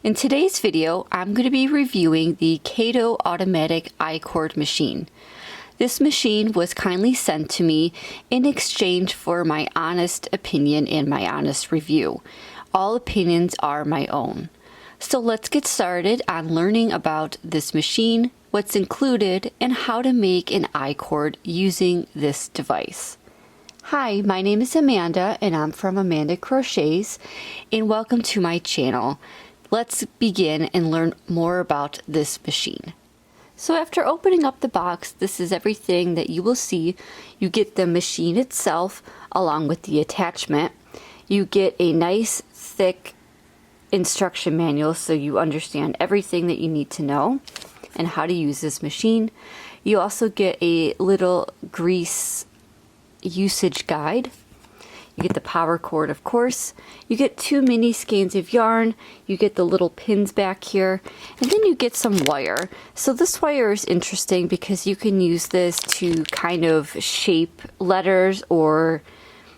In today's video, I'm going to be reviewing the Caydo Automatic I-cord machine. This machine was kindly sent to me in exchange for my honest opinion and my honest review. All opinions are my own. So let's get started on learning about this machine, what's included, and how to make an I-cord using this device. Hi, my name is Amanda and I'm from Amanda Crochets, and welcome to my channel. Let's begin and learn more about this machine. So after opening up the box, this is everything that you will see. You get the machine itself along with the attachment. You get a nice thick instruction manual so you understand everything that you need to know and how to use this machine. You also get a little grease usage guide. You get the power cord, of course. You get 2 mini skeins of yarn. You get the little pins back here. And then you get some wire. So this wire is interesting because you can use this to kind of shape letters or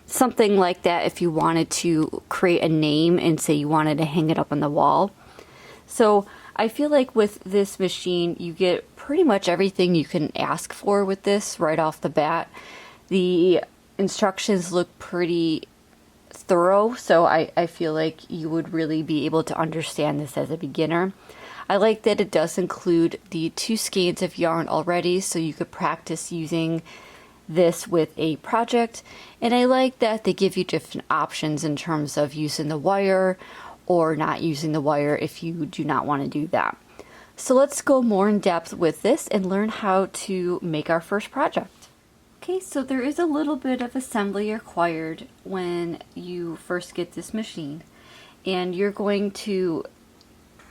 something like that if you wanted to create a name and say you wanted to hang it up on the wall. So I feel like with this machine, you get pretty much everything you can ask for with this right off the bat. The instructions look pretty thorough, so I feel like you would really be able to understand this as a beginner. I like that it does include the 2 skeins of yarn already, so you could practice using this with a project. And I like that they give you different options in terms of using the wire or not using the wire if you do not want to do that. So let's go more in depth with this and learn how to make our first project. Okay, so there is a little bit of assembly required when you first get this machine, and you're going to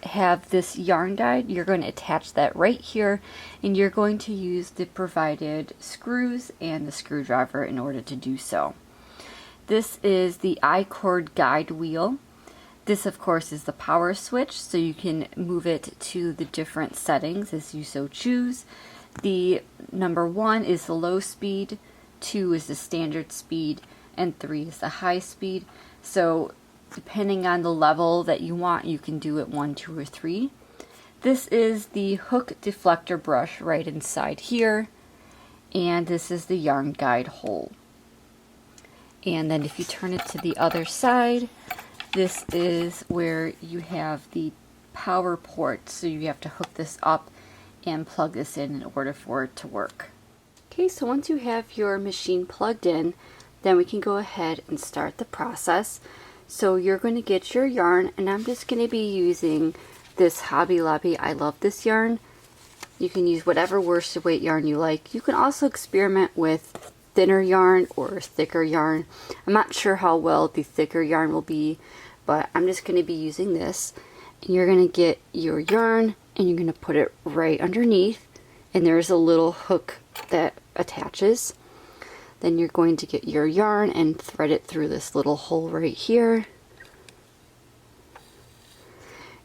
have this yarn guide. You're going to attach that right here, and you're going to use the provided screws and the screwdriver in order to do so. This is the I-cord guide wheel. This, of course, is the power switch, so you can move it to the different settings as you so choose. The number 1 is the low speed, 2 is the standard speed, and 3 is the high speed. So depending on the level that you want, you can do it 1, 2, or 3. This is the hook deflector brush right inside here, and this is the yarn guide hole. And then if you turn it to the other side, this is where you have the power port, so you have to hook this up and plug this in order for it to work. Okay, so once you have your machine plugged in, then we can go ahead and start the process. So you're going to get your yarn, and I'm just going to be using this Hobby Lobby I Love This yarn. You can use whatever worsted weight yarn you like. You can also experiment with thinner yarn or thicker yarn. I'm not sure how well the thicker yarn will be, but I'm just going to be using this. And you're going to get your yarn and you're going to put it right underneath, and there's a little hook that attaches. Then you're going to get your yarn and thread it through this little hole right here.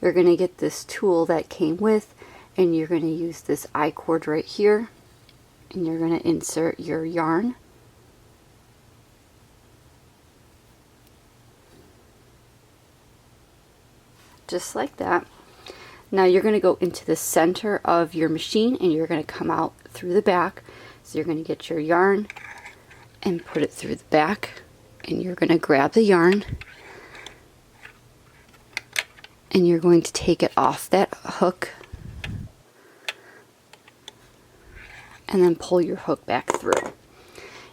You're going to get this tool that came with, and you're going to use this I-cord right here, and you're going to insert your yarn. Just like that. Now you're going to go into the center of your machine and you're going to come out through the back. So you're going to get your yarn and put it through the back, and you're going to grab the yarn and you're going to take it off that hook and then pull your hook back through.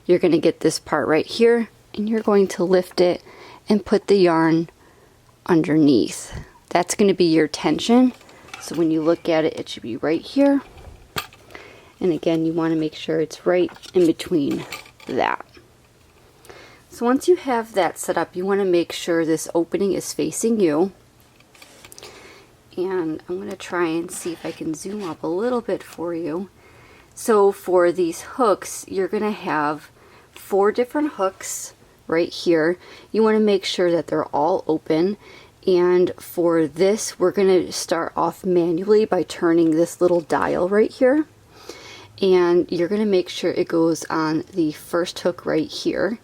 You're going to get this part right here, and you're going to lift it and put the yarn underneath. That's going to be your tension. So when you look at it, it should be right here. And again, you want to make sure it's right in between that. So once you have that set up, you want to make sure this opening is facing you. And I'm going to try and see if I can zoom up a little bit for you. So for these hooks, you're going to have 4 different hooks right here. You want to make sure that they're all open. And for this, we're going to start off manually by turning this little dial right here. And you're going to make sure it goes on the first hook right here.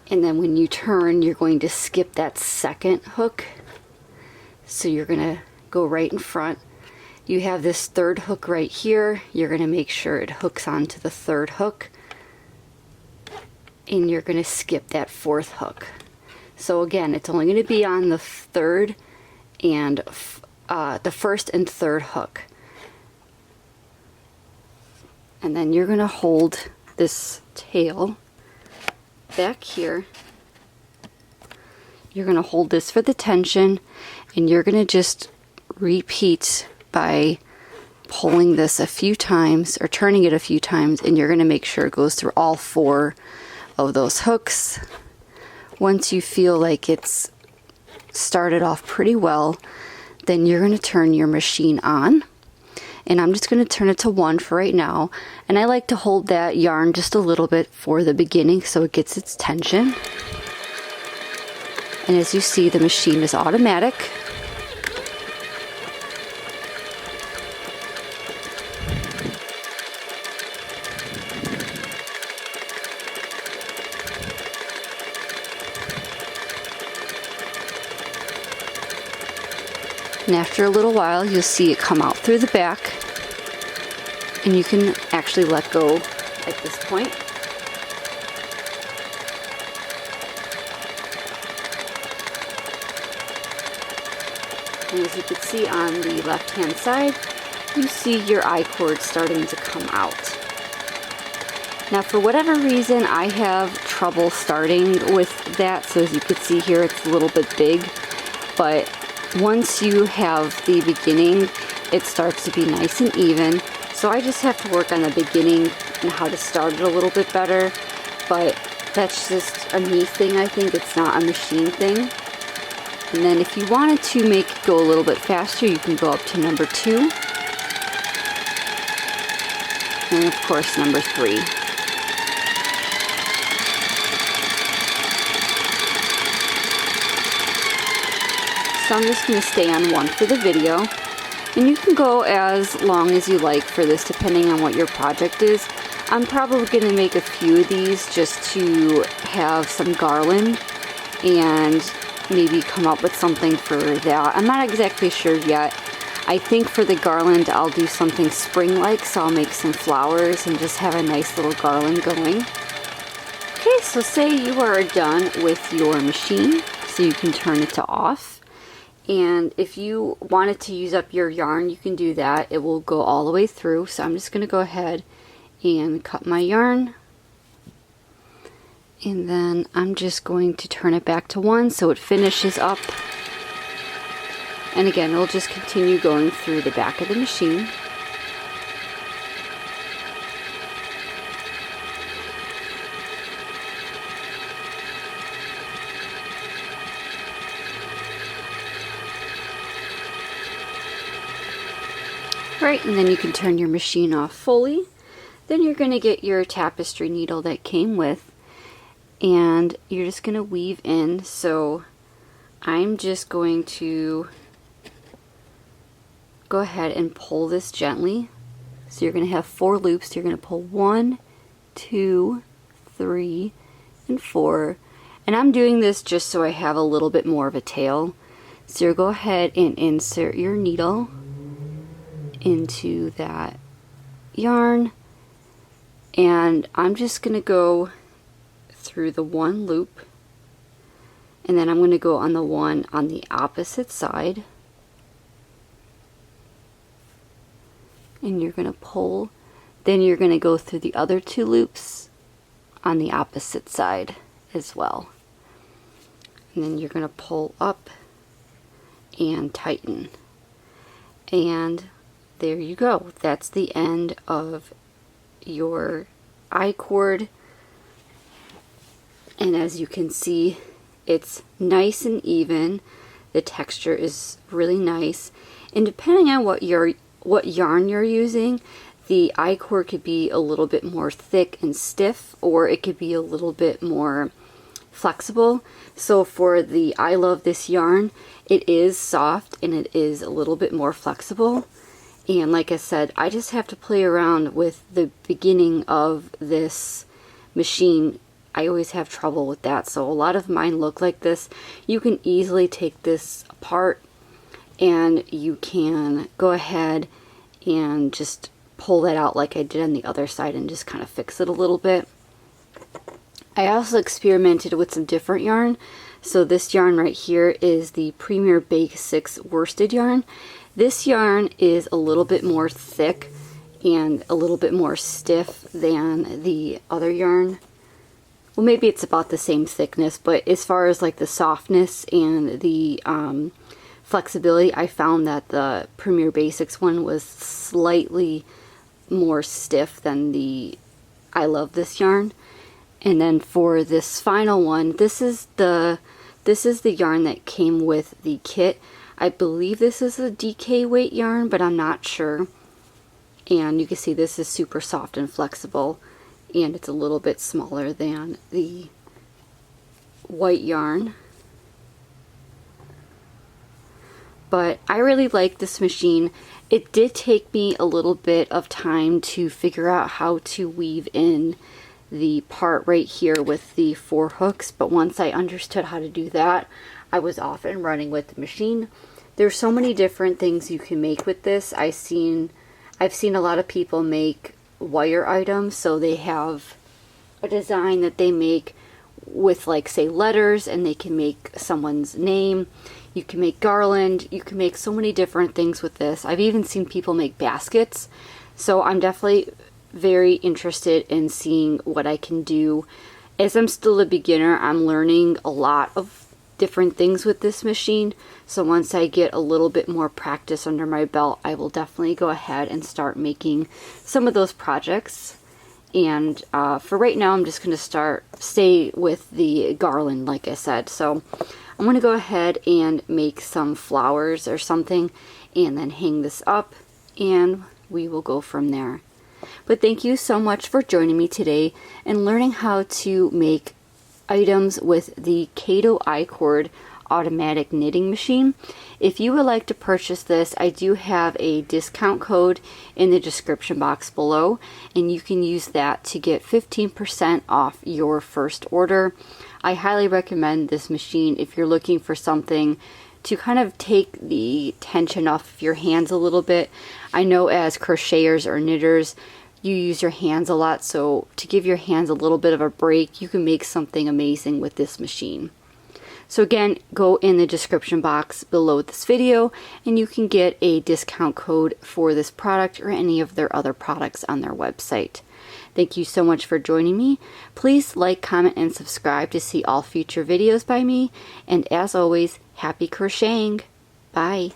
And then when you turn, you're going to skip that second hook. So you're going to go right in front. You have this third hook right here. You're going to make sure it hooks onto the third hook, and you're going to skip that fourth hook. So again, it's only going to be on the third and the first and third hook. And then you're going to hold this tail back here. You're going to hold this for the tension, and you're going to just repeat by pulling this a few times or turning it a few times, and you're going to make sure it goes through all 4 of those hooks. Once you feel like it's started off pretty well, then you're going to turn your machine on. And I'm just going to turn it to 1 for right now. And I like to hold that yarn just a little bit for the beginning so it gets its tension. And as you see, the machine is automatic. And after a little while, you'll see it come out through the back, and you can actually let go at this point. And as you can see on the left-hand side, you see your I-cord starting to come out. Now, for whatever reason, I have trouble starting with that, so as you can see here, it's a little bit big, but once you have the beginning, it starts to be nice and even. So I just have to work on the beginning and how to start it a little bit better, but that's just a me thing, I think. It's not a machine thing. And then if you wanted to make it go a little bit faster, you can go up to number 2. And of course, number 3. So I'm just going to stay on 1 for the video, and you can go as long as you like for this depending on what your project is. I'm probably going to make a few of these just to have some garland and maybe come up with something for that. I'm not exactly sure yet. I think for the garland I'll do something spring-like, so I'll make some flowers and just have a nice little garland going. Okay, so say you are done with your machine, so you can turn it to off. And if you wanted to use up your yarn, you can do that. It will go all the way through. So I'm just going to go ahead and cut my yarn. And then I'm just going to turn it back to 1 so it finishes up. And again, it'll just continue going through the back of the machine. Right, and then you can turn your machine off fully. Then you're going to get your tapestry needle that came with, and you're just going to weave in. So I'm just going to go ahead and pull this gently. So you're going to have 4 loops. You're going to pull 1, 2, 3, and 4. And I'm doing this just so I have a little bit more of a tail. So you go ahead and insert your needle into that yarn, and I'm just going to go through the 1 loop, and then I'm going to go on the one on the opposite side, and you're going to pull. Then you're going to go through the other 2 loops on the opposite side as well, and then you're going to pull up and tighten. And there you go. That's the end of your I-cord. And as you can see, it's nice and even. The texture is really nice. And depending on what yarn you're using, the I-cord could be a little bit more thick and stiff, or it could be a little bit more flexible. So for the I Love This yarn, it is soft and it is a little bit more flexible. And like I said, I just have to play around with the beginning of this machine. I always have trouble with that, so a lot of mine look like this. You can easily take this apart and you can go ahead and just pull that out like I did on the other side and just kind of fix it a little bit. I also experimented with some different yarn. So this yarn right here is the Premier Basics worsted yarn. This yarn is a little bit more thick and a little bit more stiff than the other yarn. Well, maybe it's about the same thickness, but as far as like the softness and the flexibility, I found that the Premier Basics one was slightly more stiff than the I Love This yarn. And then for this final one, this is the yarn that came with the kit. I believe this is a DK weight yarn, but I'm not sure. And you can see this is super soft and flexible, and it's a little bit smaller than the white yarn. But I really like this machine. It did take me a little bit of time to figure out how to weave in the part right here with the 4 hooks, but once I understood how to do that, I was off and running with the machine. There's so many different things you can make with this. I've seen a lot of people make wire items, so they have a design that they make with, like, say, letters, and they can make someone's name. You can make garland. You can make so many different things with this. I've even seen people make baskets. So I'm definitely very interested in seeing what I can do. As I'm still a beginner, I'm learning a lot of different things with this machine. So once I get a little bit more practice under my belt, I will definitely go ahead and start making some of those projects. And for right now, I'm just going to stay with the garland, like I said. So I'm going to go ahead and make some flowers or something and then hang this up, and we will go from there. But thank you so much for joining me today and learning how to make items with the Caydo Automatic knitting machine. If you would like to purchase this, I do have a discount code in the description box below, and you can use that to get 15% off your first order. I highly recommend this machine if you're looking for something to kind of take the tension off of your hands a little bit. I know as crocheters or knitters, you use your hands a lot, so to give your hands a little bit of a break, you can make something amazing with this machine. So again, go in the description box below this video and you can get a discount code for this product or any of their other products on their website. Thank you so much for joining me. Please like, comment, and subscribe to see all future videos by me. And as always, happy crocheting. Bye.